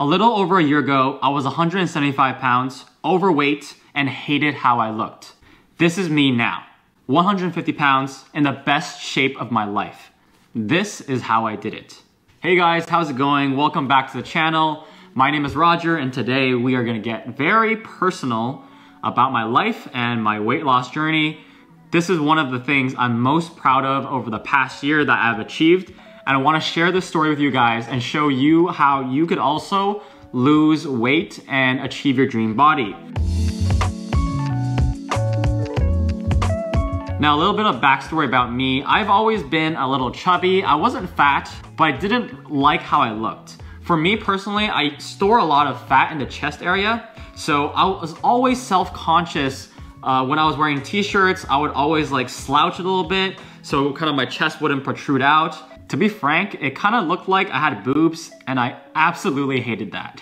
A little over a year ago, I was 175 pounds, overweight, and hated how I looked. This is me now, 150 pounds, in the best shape of my life. This is how I did it. Hey guys, how's it going? Welcome back to the channel. My name is Roger, and today we are gonna get very personal about my life and my weight loss journey. This is one of the things I'm most proud of over the past year that I've achieved. And I wanna share this story with you guys and show you how you could also lose weight and achieve your dream body. Now, a little bit of backstory about me. I've always been a little chubby. I wasn't fat, but I didn't like how I looked. For me personally, I store a lot of fat in the chest area. So I was always self-conscious when I was wearing t-shirts. I would always like slouch a little bit so kind of my chest wouldn't protrude out. To be frank, it kind of looked like I had boobs, and I absolutely hated that.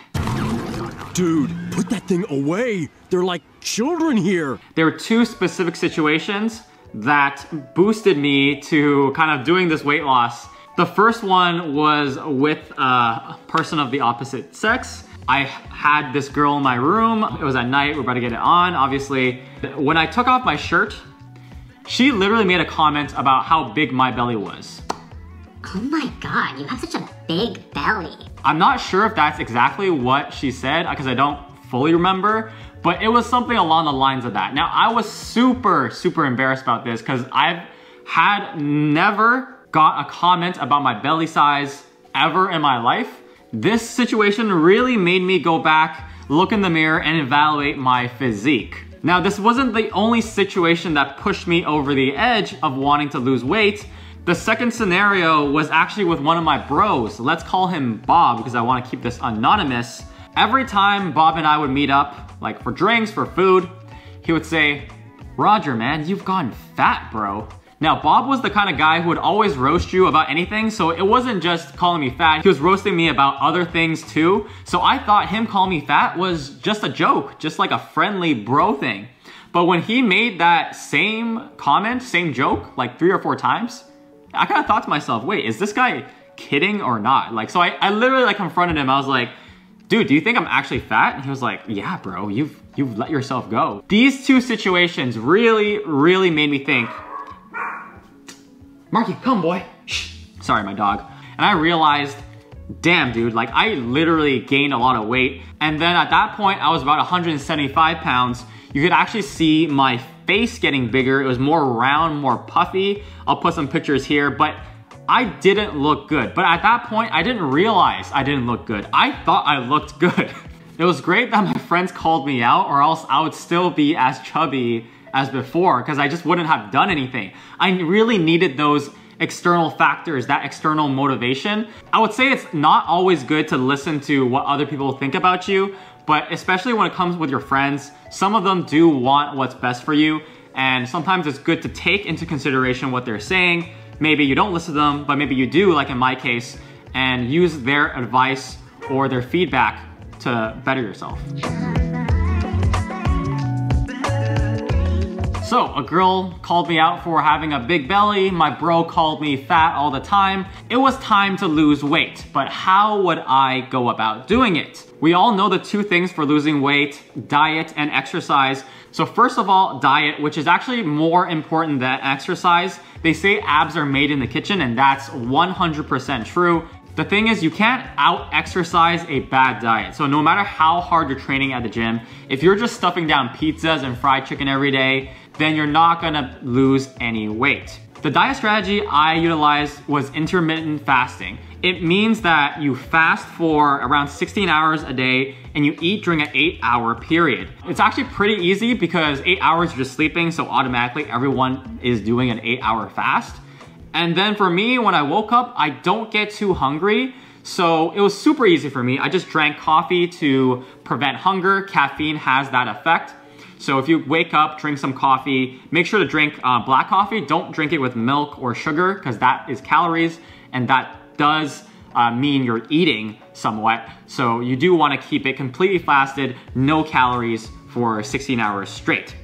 Dude, put that thing away. They're like children here. There were two specific situations that boosted me to kind of doing this weight loss. The first one was with a person of the opposite sex. I had this girl in my room. It was at night, we're about to get it on, obviously. When I took off my shirt, she literally made a comment about how big my belly was. Oh my God, you have such a big belly. I'm not sure if that's exactly what she said because I don't fully remember, but it was something along the lines of that. Now, I was super embarrassed about this because I've never got a comment about my belly size ever in my life. This situation really made me go back, look in the mirror, and evaluate my physique. Now, this wasn't the only situation that pushed me over the edge of wanting to lose weight. The second scenario was actually with one of my bros. Let's call him Bob because I want to keep this anonymous. Every time Bob and I would meet up, like for drinks, for food, he would say, "Roger, man, you've gotten fat, bro." Now, Bob was the kind of guy who would always roast you about anything, so it wasn't just calling me fat, he was roasting me about other things too. So I thought him calling me fat was just a joke, just like a friendly bro thing. But when he made that same comment, same joke, like 3 or 4 times, I kind of thought to myself, wait, is this guy kidding or not? Like, so I literally like confronted him. I was like, dude, do you think I'm actually fat? And he was like, yeah, bro, you've let yourself go. These two situations really made me think, Marky, come boy. Shh. Sorry, my dog. And I realized, damn dude, like I literally gained a lot of weight. And then at that point, I was about 175 pounds. You could actually see my face getting bigger. It was more round, more puffy. I'll put some pictures here, but I didn't look good. But at that point, I didn't realize I didn't look good. I thought I looked good. It was great that my friends called me out, or else I would still be as chubby as before because I just wouldn't have done anything. I really needed those external factors, that external motivation. I would say it's not always good to listen to what other people think about you, but especially when it comes with your friends, some of them do want what's best for you, and sometimes it's good to take into consideration what they're saying. Maybe you don't listen to them, but maybe you do, like in my case, and use their advice or their feedback to better yourself. So a girl called me out for having a big belly. My bro called me fat all the time. It was time to lose weight, but how would I go about doing it? We all know the two things for losing weight, diet and exercise. So first of all, diet, which is actually more important than exercise. They say abs are made in the kitchen, and that's 100% true. The thing is, you can't out-exercise a bad diet. So no matter how hard you're training at the gym, if you're just stuffing down pizzas and fried chicken every day, then you're not gonna lose any weight. The diet strategy I utilized was intermittent fasting. It means that you fast for around 16 hours a day and you eat during an 8-hour period. It's actually pretty easy because 8 hours you're just sleeping, so automatically everyone is doing an 8-hour fast. And then for me, when I woke up, I don't get too hungry. So it was super easy for me. I just drank coffee to prevent hunger. Caffeine has that effect. So if you wake up, drink some coffee, make sure to drink black coffee. Don't drink it with milk or sugar because that is calories, and that does mean you're eating somewhat. So you do want to keep it completely fasted, no calories for 16 hours straight.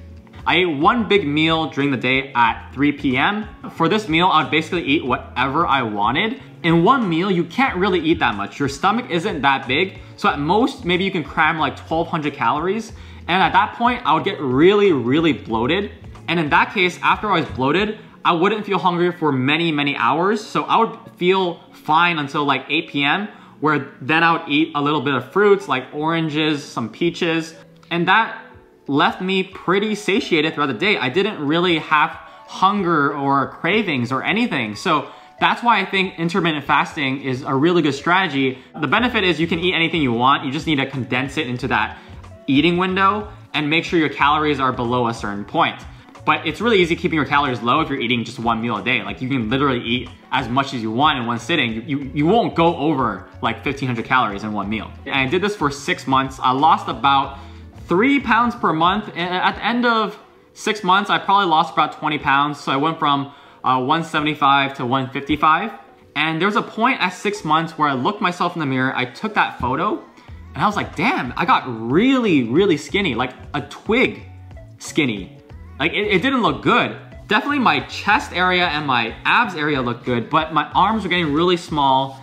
I ate one big meal during the day at 3 p.m. For this meal, I would basically eat whatever I wanted. in one meal, you can't really eat that much. Your stomach isn't that big. So at most, maybe you can cram like 1,200 calories. And at that point, I would get really, really bloated. And in that case, after I was bloated, I wouldn't feel hungry for many, many hours. So I would feel fine until like 8 p.m. where then I would eat a little bit of fruits like oranges, some peaches. And that left me pretty satiated throughout the day. I didn't really have hunger or cravings or anything. So that's why I think intermittent fasting is a really good strategy. The benefit is you can eat anything you want. You just need to condense it into that eating window and make sure your calories are below a certain point. But it's really easy keeping your calories low if you're eating just one meal a day. Like you can literally eat as much as you want in one sitting. You won't go over like 1,500 calories in one meal. And I did this for 6 months. I lost about 3 pounds per month. And at the end of 6 months, I probably lost about 20 pounds. So I went from 175 to 155. And there was a point at 6 months where I looked myself in the mirror, I took that photo, and I was like, damn, I got really, really skinny, like a twig skinny. Like it didn't look good. Definitely my chest area and my abs area looked good, but my arms were getting really small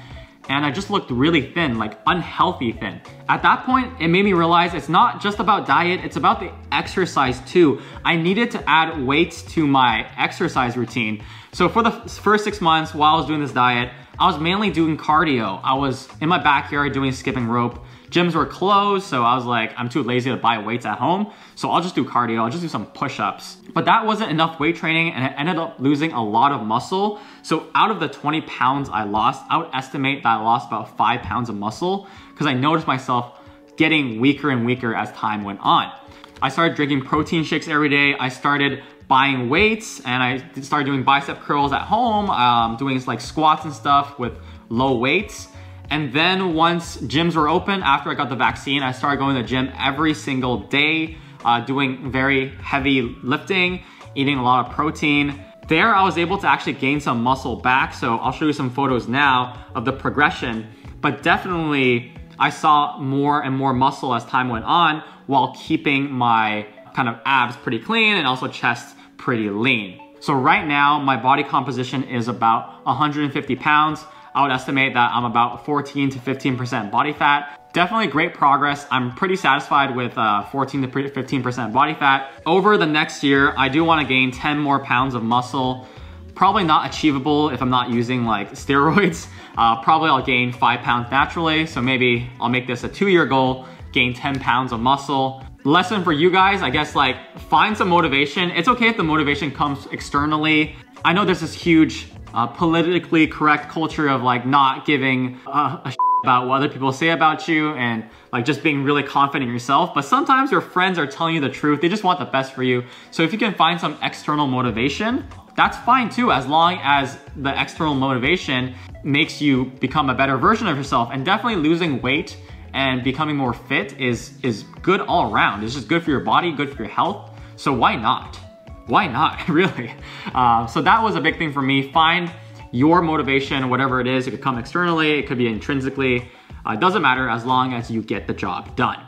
and I just looked really thin, like unhealthy thin. At that point, it made me realize it's not just about diet, it's about the exercise too. I needed to add weights to my exercise routine. So for the first 6 months while I was doing this diet, I was mainly doing cardio. I was in my backyard doing skipping rope. Gyms were closed, so I was like, I'm too lazy to buy weights at home, so I'll just do cardio, I'll just do some push-ups. But that wasn't enough weight training, and I ended up losing a lot of muscle. So out of the 20 pounds I lost, I would estimate that I lost about 5 pounds of muscle, because I noticed myself getting weaker and weaker as time went on. I started drinking protein shakes every day. I started buying weights, and I started doing bicep curls at home, doing like squats and stuff with low weights. And then once gyms were open, after I got the vaccine, I started going to the gym every single day, doing very heavy lifting, eating a lot of protein. There, I was able to actually gain some muscle back. So I'll show you some photos now of the progression. But definitely, I saw more and more muscle as time went on while keeping my kind of abs pretty clean and also chest pretty lean. So right now, my body composition is about 150 pounds. I would estimate that I'm about 14 to 15% body fat. Definitely great progress. I'm pretty satisfied with 14 to 15% body fat. Over the next year, I do want to gain 10 more pounds of muscle. Probably not achievable if I'm not using like steroids. Probably I'll gain 5 pounds naturally. So maybe I'll make this a 2-year goal, gain 10 pounds of muscle. Lesson for you guys, I guess, like find some motivation. It's okay if the motivation comes externally. I know there's this huge politically correct culture of like not giving a shit about what other people say about you and like just being really confident in yourself. But sometimes your friends are telling you the truth. They just want the best for you. So if you can find some external motivation, that's fine too, as long as the external motivation makes you become a better version of yourself. And definitely losing weight and becoming more fit is good all around. It's just good for your body, good for your health. So why not? Why not, really? So that was a big thing for me. Find your motivation, whatever it is. It could come externally, it could be intrinsically. It doesn't matter as long as you get the job done.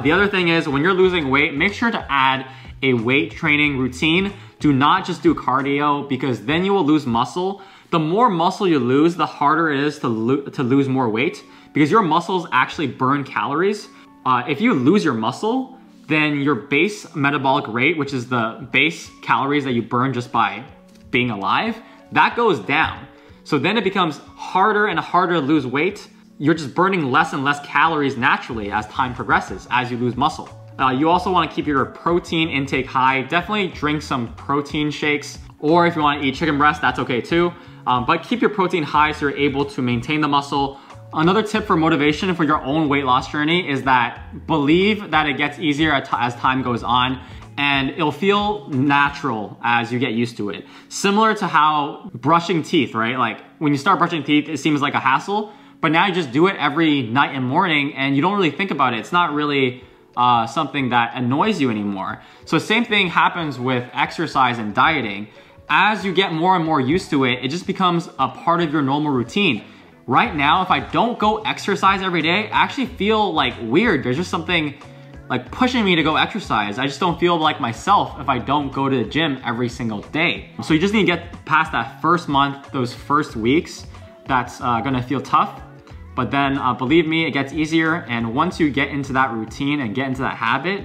The other thing is when you're losing weight, make sure to add a weight training routine. Do not just do cardio because then you will lose muscle. The more muscle you lose, the harder it is to lose more weight because your muscles actually burn calories. If you lose your muscle, then your base metabolic rate, which is the base calories that you burn just by being alive, that goes down. So then it becomes harder and harder to lose weight. You're just burning less and less calories naturally as time progresses, as you lose muscle. You also wanna keep your protein intake high. Definitely drink some protein shakes, or if you wanna eat chicken breast, that's okay too. But keep your protein high so you're able to maintain the muscle. Another tip for motivation for your own weight loss journey is that believe that it gets easier as time goes on and it'll feel natural as you get used to it. Similar to how brushing teeth, right? Like when you start brushing teeth, it seems like a hassle, but now you just do it every night and morning and you don't really think about it. It's not really something that annoys you anymore. So same thing happens with exercise and dieting. As you get more and more used to it, it just becomes a part of your normal routine. Right now, if I don't go exercise every day, I actually feel like weird. There's just something like pushing me to go exercise. I just don't feel like myself if I don't go to the gym every single day. So you just need to get past that first month, those first weeks that's gonna feel tough. But then believe me, it gets easier. And once you get into that routine and get into that habit,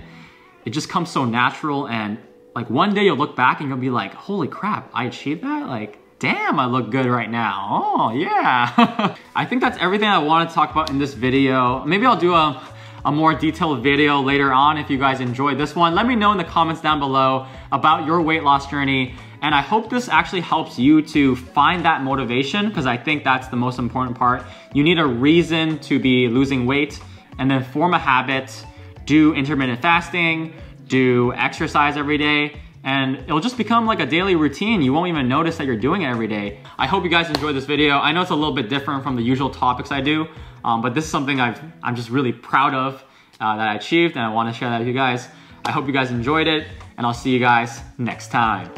it just comes so natural. And like one day you'll look back and you'll be like, holy crap, I achieved that? Like, damn, I look good right now. Oh yeah. I think that's everything I want to talk about in this video. Maybe I'll do a more detailed video later on if you guys enjoyed this one. Let me know in the comments down below about your weight loss journey. And I hope this actually helps you to find that motivation, because I think that's the most important part. You need a reason to be losing weight, and then form a habit, do intermittent fasting, do exercise every day, and it'll just become like a daily routine. You won't even notice that you're doing it every day. I hope you guys enjoyed this video. I know it's a little bit different from the usual topics I do, but this is something I'm just really proud of that I achieved, and I want to share that with you guys. I hope you guys enjoyed it, and I'll see you guys next time.